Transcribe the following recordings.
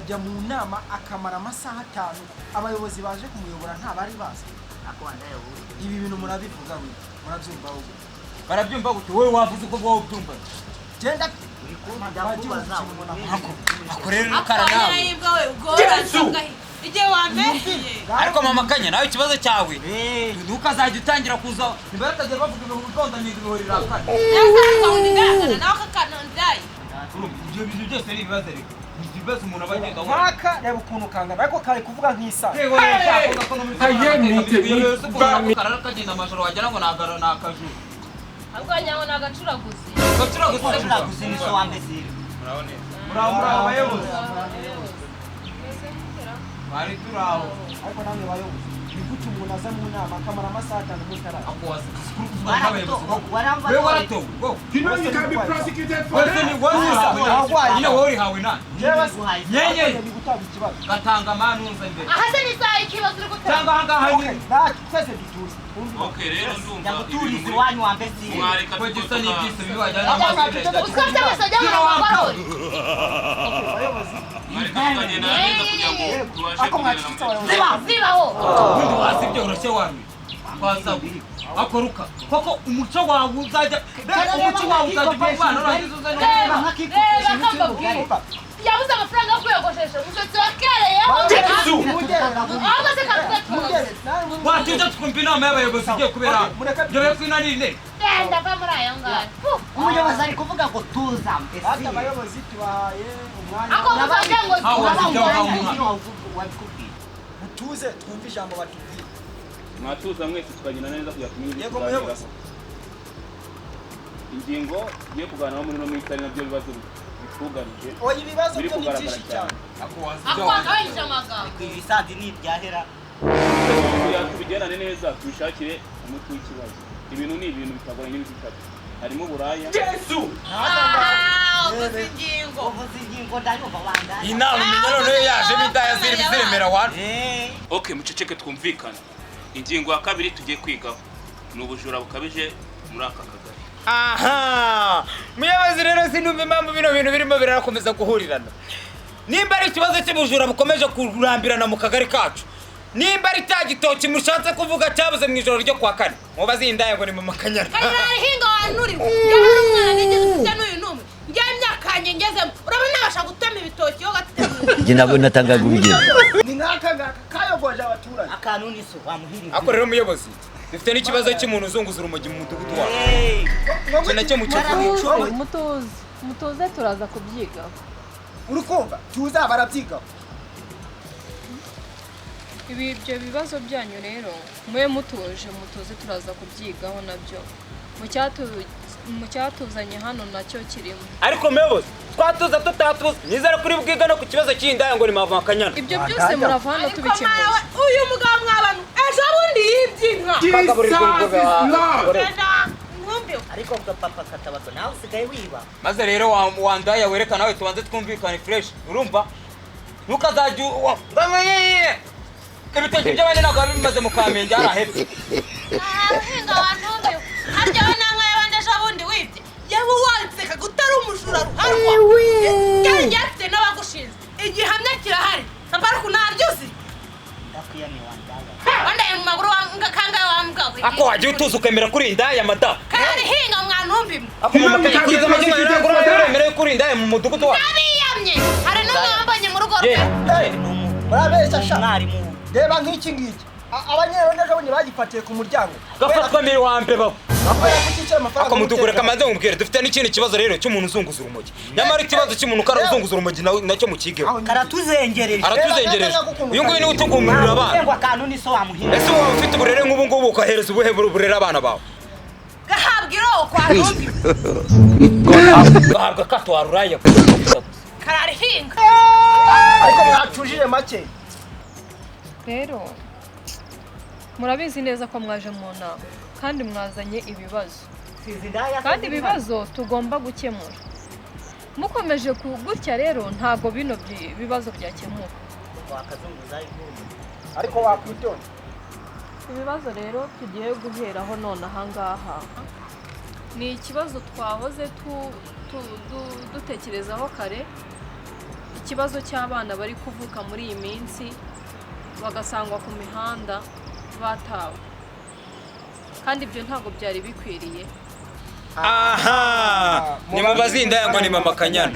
akajya mu nama akamara amasaha 5 abayobozi baje kumuyobora nta bari bazi ibi bintu murabivuga we murabyumva wowe barabyumva gute wowe wavuze ko wowe ubyumva genda akorera ukara nawe ije wambeshye ariko mama kanya nawe ikibazo cyawe ntukazajya utangira kuza nibaratagera bavuga ngo gutondanya ibihorira akana yasanga undigaragara nawe akana ndayi ibyo bintu byose ari ibibazo ariko ibibazo umuntu abagenda waka reba ukuntu kangana ariko kare kuvuga nk'isa yewe nshaka ko no muri karara kagenda amashoro wagira ngo nagara nakaju ahubwo nyawo nagacuraguzi gacuraguzi ni so wambesire murabone abayobozi bari turaho ariko namwe bayobozi nikuti umuntu aza mu nama akamara amasaha 5 mutara akwaza wewe warato you know you can be prosecuted for that ine wori hawe na nyenye gatanga manunza mbere ahase ni saa ikibazo uri gutanga tanga hanga hani twese bituze okay rero ndumva ndaguturize wanyu wambesi mwareka kwegesa n'ibyiso bibajyana n'amasire ukafite amasajya n'abakorori bayobozi kagenda neza kugira ngo tubashe zibaho ubundi wasibye urashye wanyu kwasabu akoruka koko umuco wawe uzajya umuco wawe uzajya bavana uragize uzajya yabuze amafaranga yo kwiyogoshesha umusatsi wakereye ahubwo se kakutatuze watujya twumva inama y'abayobozi igiye kubera byo kwinanire ndenda va muri aya ngayo umuyobozi ari kuvuga ngo tuza mbese hata abayobozi tubaye umwanya ako muzajya ngo wabikubwiye mutuze twumva ijambo batubwiye mwatuza mwese tukagenda neza kujya kumenya yego muyobozi ingingo yo kuganira muri no mitari nabyo bibazo bituganije oya ibibazo byo ni byinshi cyane akwaje amagambo ibisadi ni byahera tubigendane neza tubishakire umuti w'ikibazo ibintu ni ibintu bitagoranye n'ibitatu harimo buraya Yesu ubuzingingo ndayumva wanda inama minyoro no yaje bidaya ziremera wana okay muceceke twumvikana ingingo ya kabiri tugiye kwigaho n'ubujura bukabije muri aka kagari aha muyobozi rero sinumva impamvu bino bintu birimo birakomeza guhurirana nimba ari ikibazo cy'ubujura bukomeje kurambirana mu kagari kacu nimba ari tagitoki mushatse kuvuga cyabuze mu ijoro ryo kwa kane mubazi indaya ngo ni mama kanyana ari hinga wanuri yari umwana nigeze kujya n'uyu numwe njye myakanye ngezemo urabona nabasha gutema ibitoki yo gatema njye nabwo natangaga urugero ni nkaka kayogoje abaturage akantu niso wamuhirira ako rero muyobozi dufite n'ikibazo cy'umuntu uzunguza urumogi mu mudugudu wacu nacyo mu kigo mutoze turaza kubyiga urukumva tuza barabyiga ibyo bibazo byanyu rero mwe mutoje mutoze turaza kubyigaho nabyo mu cyatuzanye hano nacyo kirimo ariko muyobozi twatuza tutatuza nizera kuri bwiga no ku kibazo cy'indaya ngo ni mava kanyana ibyo byose murava hano tubikemura uyu mugabo mwabanu ejo bundi yibyinka ariko papa Katabarwa nawe usigaye wiba maze rero wandaya werekana nawe tubanze twumvikane fresh urumva ntukazajya ibitoki by'abandi ntabwo bimaze mu kamenge arahebye hinga wantumbi harya we namwe yabandi ejo bundi wibye yewe wanseka gutari umujura ruharwa kandi afite n'abagushinzwe igihamya kirahari mpara kunaryuzi ndakwiyamye wandaya wandaye mu maguru kangaye wambwawe ako wagiye utuza ukemera kuri indaya mada kandi hinga mwantumbi ako mama kanya kuriza amazina ntabwo uremere kuri indaya mu mudugudu wacu nabiyamye hari n'umwe wambanye mu rugo rwe barabeshya sha mwarimu reba nk'iki ngiki abanyerone ejo bagifatiye ku muryango gafatwa mbere wa mbere babo ako mudugure kamanze mubwire dufite n'ikindi kibazo rero cy'umuntu uzunguza urumogi nyamara ikibazo cy'umuntu uzunguza urumogi nacyo mukigeho karatuzengereje uyu nguyu niwe utugumurira abana ngo akantu niso wamuhira ese wowe ufite uburere nk'ubu ngubu ukahereza ubuhe burere abana bawe gahabwa iro kwa numbi gahabwa kato waruraya kararihinga ariko mwatujije make rero murabizi neza ko mwaje mu nama kandi mwazanye ibibazo kandi ibibazo tugomba gukemura mukomeje gutya rero ntabwo bino bibazo byakemuka ariko wakwitonda ibibazo rero tugiye guheraho none ahangaha ni ikibazo twahoze dutekerezaho kare kibazo cy'abana bari kuvuka muri iyi minsi bagasangwa ku mihanda batawe kandi ibyo ntabwo byari bikwiriye. Aha, ni mubazinda ngo ni mama Kanyana.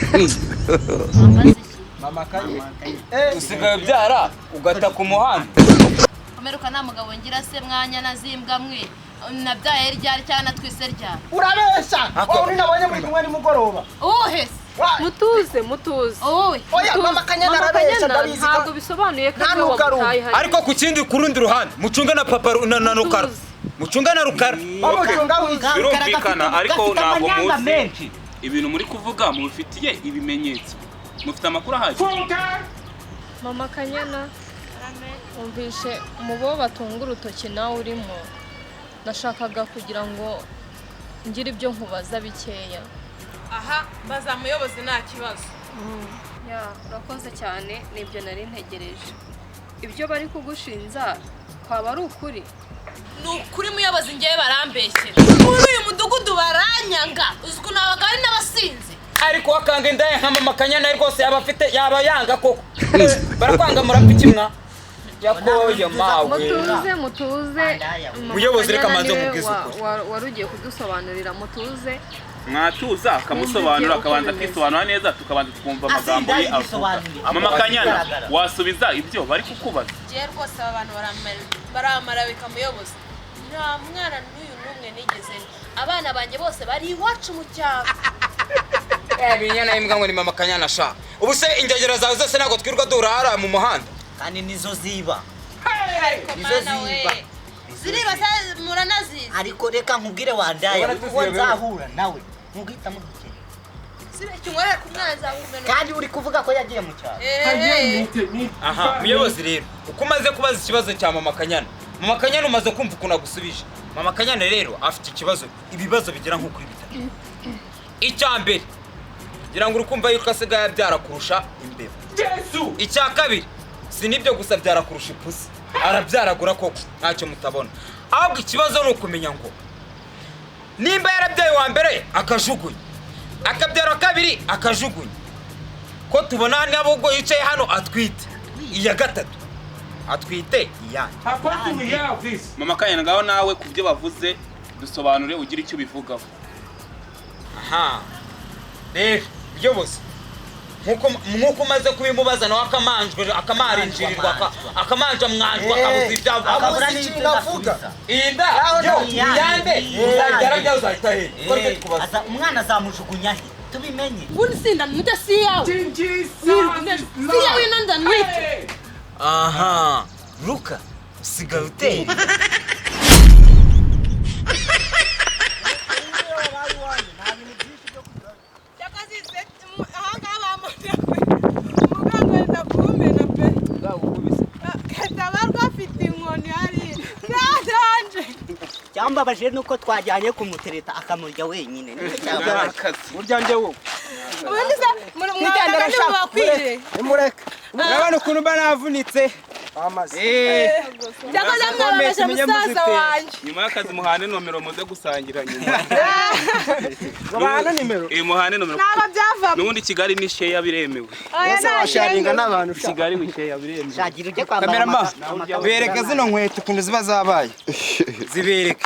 Mama Kanyana. Usigaye byara ugata ku muhanda. Komeruka nta mugabo ngira se mwanya nazimbwa mwe. Nabyaye ryari cyane twise ryari. Urabesha. Uri nabonye muri kumwe nimugoroba. Uhese. Mutuze. Oya mama Kanyana arabesha ndabizi. Ntabwo bisobanuye ko we wamutaye hari. Ariko ku kindi kurundi ruhande mucunga na papa na Rukara. Mucunga na Rukara. Birumvikana ariko ntabwo muzi ibintu muri kuvuga mubifitiye ibimenyetso. Mufite amakuru ahagije. Mama Kanyana umvishe umubo batunga urutoki nawe urimo. Nashakaga kugira ngo ngire ibyo nkubaza bikeya. Aha baza muyobozi nta kibazo. Urakoze cyane nibyo nari ntegereje. Ibyo bari kugushinza kwaba ari ukuri? Nukuri muyobozi ngiye barambeshyera. Muri uyu mudugudu baranyanga. Uziko nabaga ari n'abasinzi. Ariko wakanga indaye nka mama Kanyana rwose abafite yaba yanga koko. Barakwanga murapikimwa. Yakoye mawe. Mutuze. Muyobozi reka manze mubwize ukuri. Warugiye kudusobanurira mutuze. Mwatuza akamusobanura akabanza kwisobanura neza tukabanza twumva amagambo ye avuga. Mama Kanyana wasubiza ibyo bari kukubaza. Je rwose abantu baramara bikamuyobozi. Nta mwana n'uyu numwe nigeze. Abana banje bose bari iwacu mu cyaro. Binyana imbwa ngo ni mama Kanyana sha. Ubu se ingegera zawe zose nago twirwa durara mu muhanda. Kandi nizo ziba. Nizo ziba. Ziriba muranazizi. Ariko reka nkubwire wandaya uko nzahura nawe. Nkugita mu gike. Sibe cyungore ku mwana w'umene. Kandi uri kuvuga ko yagiye mu cyaro. Aha, muyobozi rero. Uko maze kubaza ikibazo cya mama Kanyana. Mama Kanyana umaze kumva ukuntu agusubije. Mama Kanyana rero afite ibibazo bigira nko kuri bitatu. Icyambere ngira ngo urukumva yuko asigaye byara kurusha imbeba. Yesu! Icya kabiri sinibyo gusa byara kurusha ipusi. Arabyaragura koko ntacyo mutabona. Ahubwo ikibazo ni ukumenya ngo nimba yarabyaye wa mbere akajugunya akabyara kabiri akajugunya ko tubona n'abugwo yicaye hano atwite iya gatatu atwite iyandi. Mama Kanyana ngaho nawe kubyo bavuze dusobanure ugira icyo bivugaho. Aha. Muyobozi nkuko maze kubimubaza nawe akamarinjirirwa akamanja mwanjwa akabuza ibyabo Akabura n'icyo avuga. Inda yo yande uzajya uzahita he koreke tukubaza. Asa umwana azamujugunya he tubimenye. Bunsinda mutasi yawe. Siya winanda nwite. Aha. Ruka sigaye uteye. Katabarwa afite inkoni hari. Cyambabaje nuko twajyanye kumutereta akamurya wenyine. Urya nje wo. Mwijyandara shakwije. Imureka. Urabona ukuntu banavunitse. Amaze. Cyakoze mwabaje musaza wanje. Nyuma y'akazi muhane nomero muze gusangira nyuma. Muhane nimero. Muhane nomero. Naba byava. Nubundi Kigali ni share biremewe. Ese washaringa n'abantu Kigali ni share biremewe. Shagira ujye kwambara. Kamerama bereka zino nkweto ukuntu ziba zabaye. Zibereke.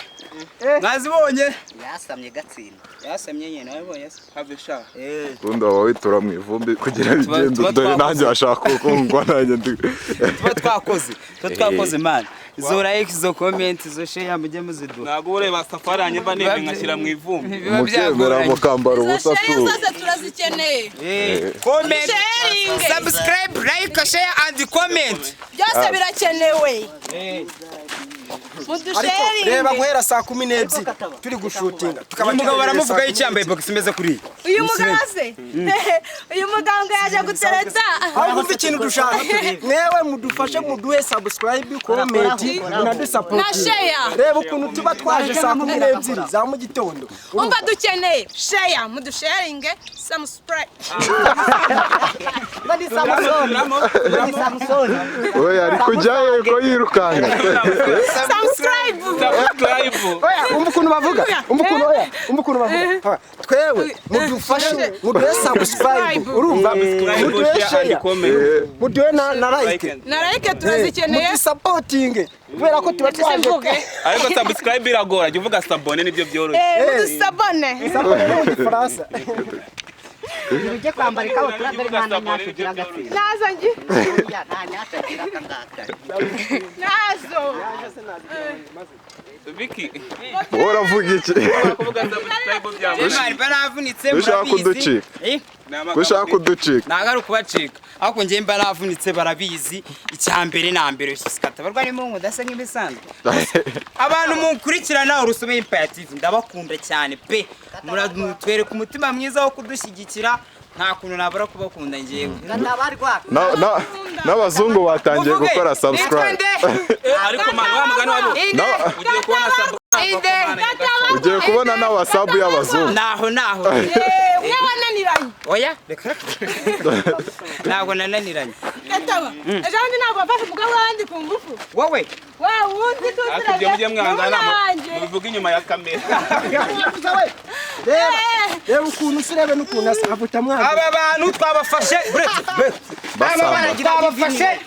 Mwazibonye? Yasamye gatsinda. Yasamye nyene wabonye se? Have sha. Undi wawitura mu ivumbi kugira bigende dore nanjye ashaka uko ngwa nanjye ndi. Twakoze man. Zo like zo comment zo share mujye muziduha. Nago ureba safari anye mba nebe nkashyira mu ivumbi. Mukemera mukambara ubusa tu. Zose turazikeneye. Comment, subscribe, like, share and comment. Byose birakenewe. Mudusharing. Reba guhera saa 12 turi gushutinga. Umugabo baramuvuga icyambaye box imeze kuri. Uyu mugabo se? Uyu muganga yaje gutereta. Aho umva ikintu dushaka. Mwewe mudufashe muduhe subscribe, comment, munadu support. Na share. Reba ukuntu tuba twaje saa 12 za mu gitondo. Umva dukeneye share, mudusharing, subscribe. Bani Samson. Oya ari kujyaye ko yirukanga. Samsung umva ukuntu bavuga twewe mudufashe muduhe subscribe urumva muduhe share muduhe na like turazikeneye supporting kubera ko tuba twaje ariko subscribe iragora jya uvuga sabone nibyo byoroshye sabone mu gifaransa ujye kwambara ikabutura dore nta nyaka ugira agafiri nazo ngi nta nyaka ugira akangaka nazo Vicky uravuga iki kuvuga subscribe byawe Jemari baravunitse ushaka kuducika ushaka kuducika nagaru kubacika ariko ngiye mba navunitse barabizi icyambere na mbere Katabarwa arimo mudasa nk'ibisanzwe abantu mukurikirana urusome imperative ndabakunda cyane pe muratwereka umutima mwiza wo kudushyigikira nta kuntu nabura kubakunda ngiyewe Katabarwa n'abazungu batangiye gukora subscribe ariko mwana wa mugani wari ugiye kubona ugiye kubona na WhatsApp y'abazungu naho mwe wananiranye oya reka ntabwo nananiranye Kataba ejo ndi ntabwo bafashe umugabo wandi ku ngufu wowe wundi akubye mujye mwangana mubivuga inyuma ya kamera reba ukuntu usirebe n'ukuntu avuta mwana aba bantu twabafashe twabafashe